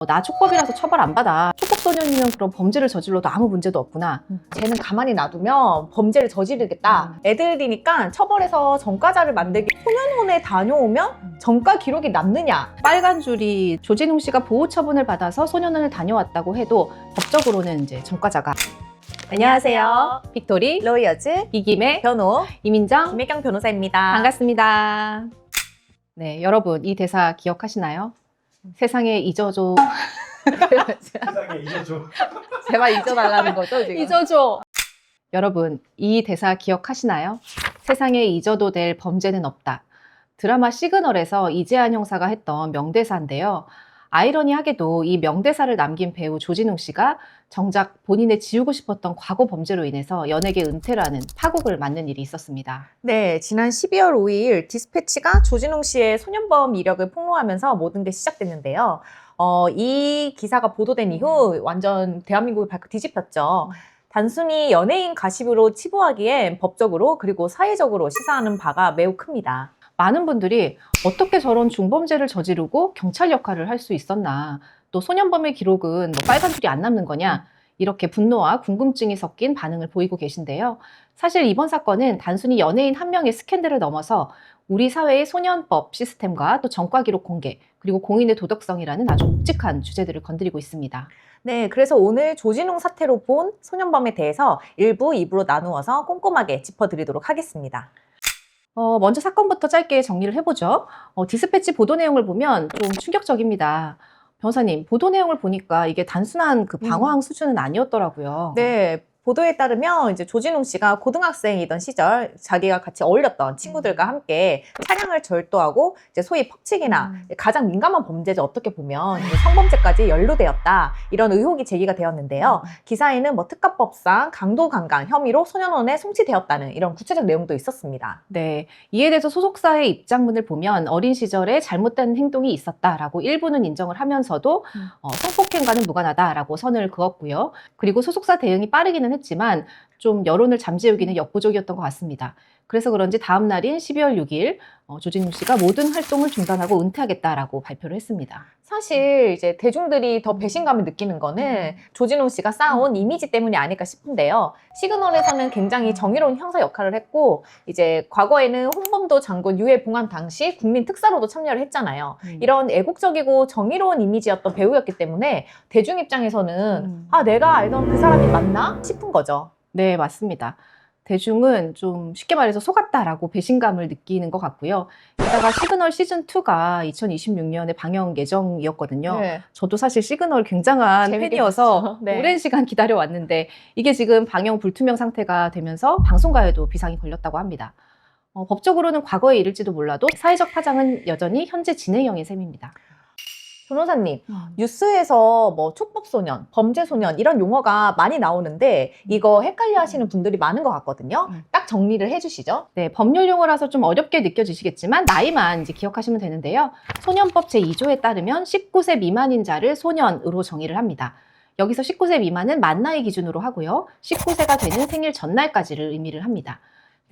나 촉법이라서 처벌 안 받아. 촉법소년이면 그럼 범죄를 저질러도 아무 문제도 없구나. 쟤는 가만히 놔두면 범죄를 저지르겠다. 애들이니까 처벌해서 전과자를 만들기. 소년원에 다녀오면 전과 기록이 남느냐. 빨간 줄이 조진웅 씨가 보호 처분을 받아서 소년원을 다녀왔다고 해도 법적으로는 이제 전과자가. 안녕하세요. 빅토리, 로이어즈 이김의 변호 이민정, 김혜경 변호사입니다. 반갑습니다. 네, 여러분 이 대사 기억하시나요? 세상에 잊어줘. 세상에 잊어줘. 제발 잊어달라는 거죠 지금? 잊어줘. 여러분 이 대사 기억하시나요? 세상에 잊어도 될 범죄는 없다. 드라마 시그널에서 이재한 형사가 했던 명대사인데요. 아이러니하게도 이 명대사를 남긴 배우 조진웅 씨가 정작 본인의 지우고 싶었던 과거 범죄로 인해서 연예계 은퇴를 하는 파국을 맞는 일이 있었습니다. 네, 지난 12월 5일 디스패치가 조진웅 씨의 소년범 이력을 폭로하면서 모든 게 시작됐는데요. 이 기사가 보도된 이후 완전 대한민국이 발칵 뒤집혔죠. 단순히 연예인 가십으로 치부하기엔 법적으로 그리고 사회적으로 시사하는 바가 매우 큽니다. 많은 분들이 어떻게 저런 중범죄를 저지르고 경찰 역할을 할 수 있었나, 또 소년범의 기록은 뭐 빨간 줄이 안 남는 거냐, 이렇게 분노와 궁금증이 섞인 반응을 보이고 계신데요. 사실 이번 사건은 단순히 연예인 한 명의 스캔들을 넘어서 우리 사회의 소년법 시스템과 또 전과 기록 공개, 그리고 공인의 도덕성이라는 아주 묵직한 주제들을 건드리고 있습니다. 네, 그래서 오늘 조진웅 사태로 본 소년범에 대해서 1부, 2부로 나누어서 꼼꼼하게 짚어드리도록 하겠습니다. 먼저 사건부터 짧게 정리를 해보죠. 디스패치 보도 내용을 보면 좀 충격적입니다. 변호사님, 보도 내용을 보니까 이게 단순한 그 방황 수준은 아니었더라고요. 네, 보도에 따르면 이제 조진웅 씨가 고등학생이던 시절 자기가 같이 어울렸던 친구들과 함께 차량을 절도하고 이제 소위 퍽치기나 가장 민감한 범죄죠. 어떻게 보면 이제 성범죄까지 연루되었다. 이런 의혹이 제기가 되었는데요. 기사에는 뭐 특가법상 강도 강간 혐의로 소년원에 송치되었다는 이런 구체적 내용도 있었습니다. 네, 이에 대해서 소속사의 입장문을 보면 어린 시절에 잘못된 행동이 있었다라고 일부는 인정을 하면서도 성폭행과는 무관하다라고 선을 그었고요. 그리고 소속사 대응이 빠르기는 했지만 좀 여론을 잠재우기는 역부족이었던 것 같습니다. 그래서 그런지 다음 날인 12월 6일 조진웅 씨가 모든 활동을 중단하고 은퇴하겠다라고 발표를 했습니다. 사실 이제 대중들이 더 배신감을 느끼는 거는 조진웅 씨가 쌓아온 이미지 때문이 아닐까 싶은데요. 시그널에서는 굉장히 정의로운 형사 역할을 했고 이제 과거에는 홍범도 장군 유해 봉환 당시 국민 특사로도 참여를 했잖아요. 이런 애국적이고 정의로운 이미지였던 배우였기 때문에 대중 입장에서는 아, 내가 알던 그 사람이 맞나 싶은 거죠. 네, 맞습니다. 대중은 좀 쉽게 말해서 속았다라고 배신감을 느끼는 것 같고요. 게다가 시그널 시즌2가 2026년에 방영 예정이었거든요. 네. 저도 사실 시그널 굉장한 재밌게 팬이어서 봤죠. 네. 오랜 시간 기다려왔는데 이게 지금 방영 불투명 상태가 되면서 방송가에도 비상이 걸렸다고 합니다. 법적으로는 과거에 이를지도 몰라도 사회적 파장은 여전히 현재 진행형의 셈입니다. 변호사님, 뉴스에서 뭐 촉법소년, 범죄소년 이런 용어가 많이 나오는데 이거 헷갈려 하시는 분들이 많은 것 같거든요. 딱 정리를 해주시죠. 네, 법률 용어라서 좀 어렵게 느껴지시겠지만 나이만 이제 기억하시면 되는데요. 소년법 제2조에 따르면 19세 미만인 자를 소년으로 정의를 합니다. 여기서 19세 미만은 만 나이 기준으로 하고요. 19세가 되는 생일 전날까지를 의미를 합니다.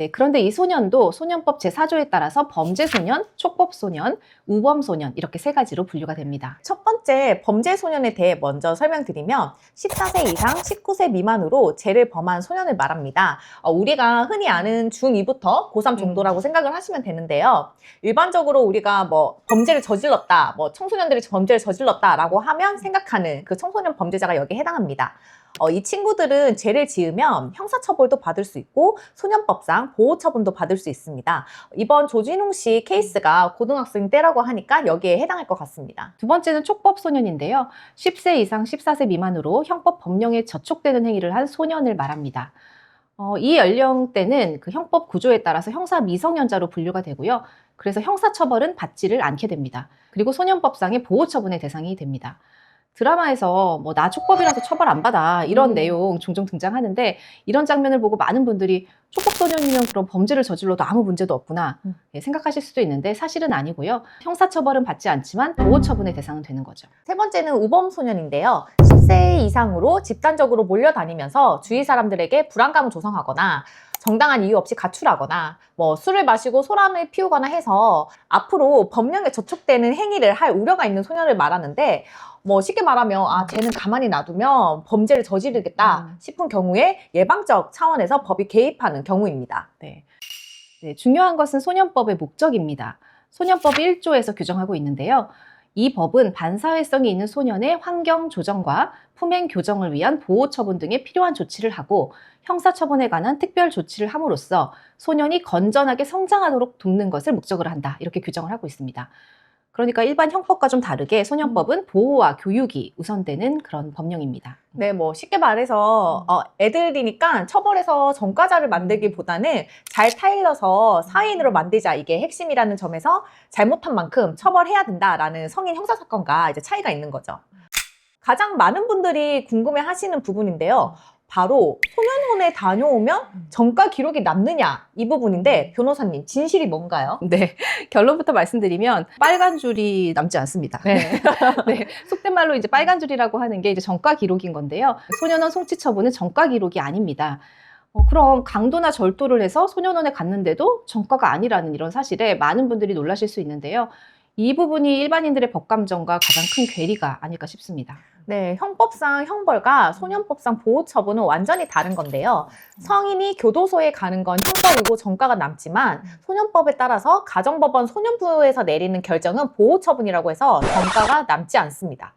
네, 그런데 이 소년도 소년법 제4조에 따라서 범죄소년, 촉법소년, 우범소년 이렇게 세 가지로 분류가 됩니다. 첫 번째 범죄소년에 대해 먼저 설명드리면 14세 이상 19세 미만으로 죄를 범한 소년을 말합니다. 우리가 흔히 아는 중2부터 고3 정도라고 생각을 하시면 되는데요. 일반적으로 우리가 뭐 범죄를 저질렀다, 뭐 청소년들이 범죄를 저질렀다라고 하면 생각하는 그 청소년 범죄자가 여기에 해당합니다. 이 친구들은 죄를 지으면 형사처벌도 받을 수 있고 소년법상 보호처분도 받을 수 있습니다. 이번 조진웅 씨 케이스가 고등학생 때라고 하니까 여기에 해당할 것 같습니다. 두 번째는 촉법소년인데요. 10세 이상 14세 미만으로 형법 법령에 저촉되는 행위를 한 소년을 말합니다. 이 연령대는 그 형법 구조에 따라서 형사 미성년자로 분류가 되고요. 그래서 형사처벌은 받지를 않게 됩니다. 그리고 소년법상의 보호처분의 대상이 됩니다. 드라마에서 뭐 나 촉법이라서 처벌 안 받아 이런 내용 종종 등장하는데 이런 장면을 보고 많은 분들이 촉법소년이면 그럼 범죄를 저질러도 아무 문제도 없구나 생각하실 수도 있는데 사실은 아니고요. 형사처벌은 받지 않지만 보호처분의 대상은 되는 거죠. 세 번째는 우범소년인데요. 10세 이상으로 집단적으로 몰려다니면서 주위 사람들에게 불안감을 조성하거나 정당한 이유 없이 가출하거나 뭐 술을 마시고 소란을 피우거나 해서 앞으로 법령에 저촉되는 행위를 할 우려가 있는 소년을 말하는데 뭐 쉽게 말하면 쟤는 가만히 놔두면 범죄를 저지르겠다 싶은 경우에 예방적 차원에서 법이 개입하는 경우입니다. 네. 네, 중요한 것은 소년법의 목적입니다. 소년법이 1조에서 규정하고 있는데요. 이 법은 반사회성이 있는 소년의 환경 조정과 품행 교정을 위한 보호 처분 등에 필요한 조치를 하고 형사처분에 관한 특별 조치를 함으로써 소년이 건전하게 성장하도록 돕는 것을 목적으로 한다. 이렇게 규정을 하고 있습니다. 그러니까 일반 형법과 좀 다르게 소년법은 보호와 교육이 우선되는 그런 법령입니다. 네, 뭐 쉽게 말해서 애들이니까 처벌해서 전과자를 만들기보다는 잘 타일러서 사회인으로 만들자, 이게 핵심이라는 점에서 잘못한 만큼 처벌해야 된다라는 성인 형사사건과 이제 차이가 있는 거죠. 가장 많은 분들이 궁금해하시는 부분인데요. 바로 소년원에 다녀오면 전과 기록이 남느냐, 이 부분인데 변호사님, 진실이 뭔가요? 네, 결론부터 말씀드리면 빨간 줄이 남지 않습니다. 네. 네, 속된 말로 이제 빨간 줄이라고 하는 게 이제 전과 기록인 건데요. 소년원 송치 처분은 전과 기록이 아닙니다. 그럼 강도나 절도를 해서 소년원에 갔는데도 전과가 아니라는 이런 사실에 많은 분들이 놀라실 수 있는데요. 이 부분이 일반인들의 법감정과 가장 큰 괴리가 아닐까 싶습니다. 네, 형법상 형벌과 소년법상 보호처분은 완전히 다른 건데요. 성인이 교도소에 가는 건 형벌이고 전과가 남지만 소년법에 따라서 가정법원 소년부에서 내리는 결정은 보호처분이라고 해서 전과가 남지 않습니다.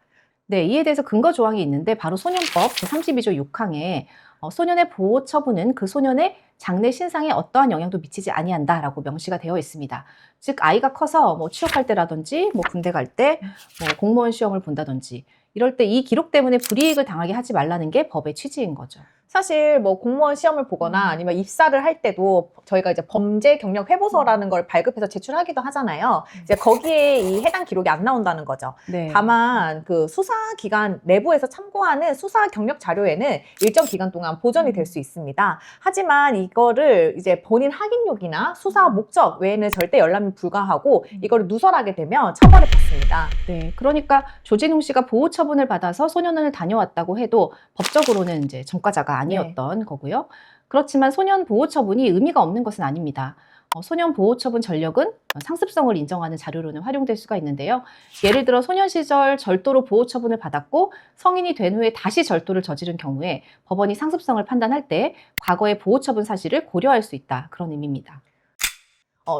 네, 이에 대해서 근거 조항이 있는데 바로 소년법 제32조 6항에 소년의 보호 처분은 그 소년의 장래 신상에 어떠한 영향도 미치지 아니한다라고 명시가 되어 있습니다. 즉 아이가 커서 뭐 취업할 때라든지 뭐 군대 갈 때 뭐 공무원 시험을 본다든지 이럴 때 이 기록 때문에 불이익을 당하게 하지 말라는 게 법의 취지인 거죠. 사실 뭐 공무원 시험을 보거나 아니면 입사를 할 때도 저희가 이제 범죄 경력 회보서라는 걸 발급해서 제출하기도 하잖아요. 이제 거기에 이 해당 기록이 안 나온다는 거죠. 네. 다만 그 수사기관 내부에서 참고하는 수사 경력 자료에는 일정 기간 동안 보존이 될 수 있습니다. 하지만 이거를 이제 본인 확인욕이나 수사 목적 외에는 절대 열람이 불가하고 이거를 누설하게 되면 처벌을 받습니다. 네, 그러니까 조진웅 씨가 보호 처분을 받아서 소년원을 다녀왔다고 해도 법적으로는 이제 전과자가 아니었던 거고요. 그렇지만 소년 보호 처분이 의미가 없는 것은 아닙니다. 소년 보호 처분 전력은 상습성을 인정하는 자료로는 활용될 수가 있는데요. 예를 들어 소년 시절 절도로 보호 처분을 받았고 성인이 된 후에 다시 절도를 저지른 경우에 법원이 상습성을 판단할 때 과거의 보호 처분 사실을 고려할 수 있다. 그런 의미입니다.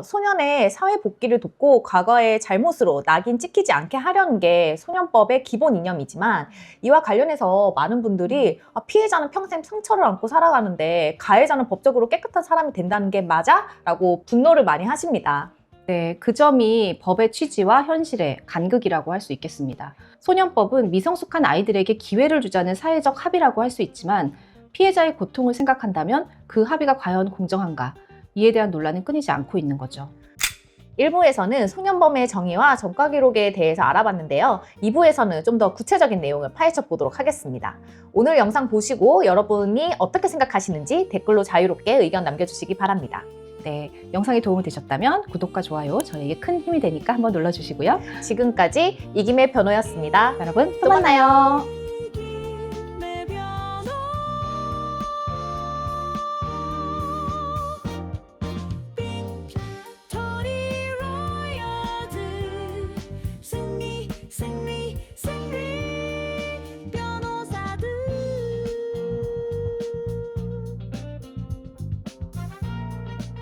소년의 사회 복귀를 돕고 과거의 잘못으로 낙인 찍히지 않게 하려는 게 소년법의 기본 이념이지만 이와 관련해서 많은 분들이 피해자는 평생 상처를 안고 살아가는데 가해자는 법적으로 깨끗한 사람이 된다는 게 맞아? 라고 분노를 많이 하십니다. 네, 그 점이 법의 취지와 현실의 간극이라고 할 수 있겠습니다. 소년법은 미성숙한 아이들에게 기회를 주자는 사회적 합의라고 할 수 있지만 피해자의 고통을 생각한다면 그 합의가 과연 공정한가? 이에 대한 논란은 끊이지 않고 있는 거죠. 1부에서는 소년범의 정의와 전과 기록에 대해서 알아봤는데요. 2부에서는 좀 더 구체적인 내용을 파헤쳐 보도록 하겠습니다. 오늘 영상 보시고 여러분이 어떻게 생각하시는지 댓글로 자유롭게 의견 남겨주시기 바랍니다. 네, 영상이 도움이 되셨다면 구독과 좋아요 저에게 큰 힘이 되니까 한번 눌러주시고요. 지금까지 이김의 변호였습니다. 여러분 또 만나요.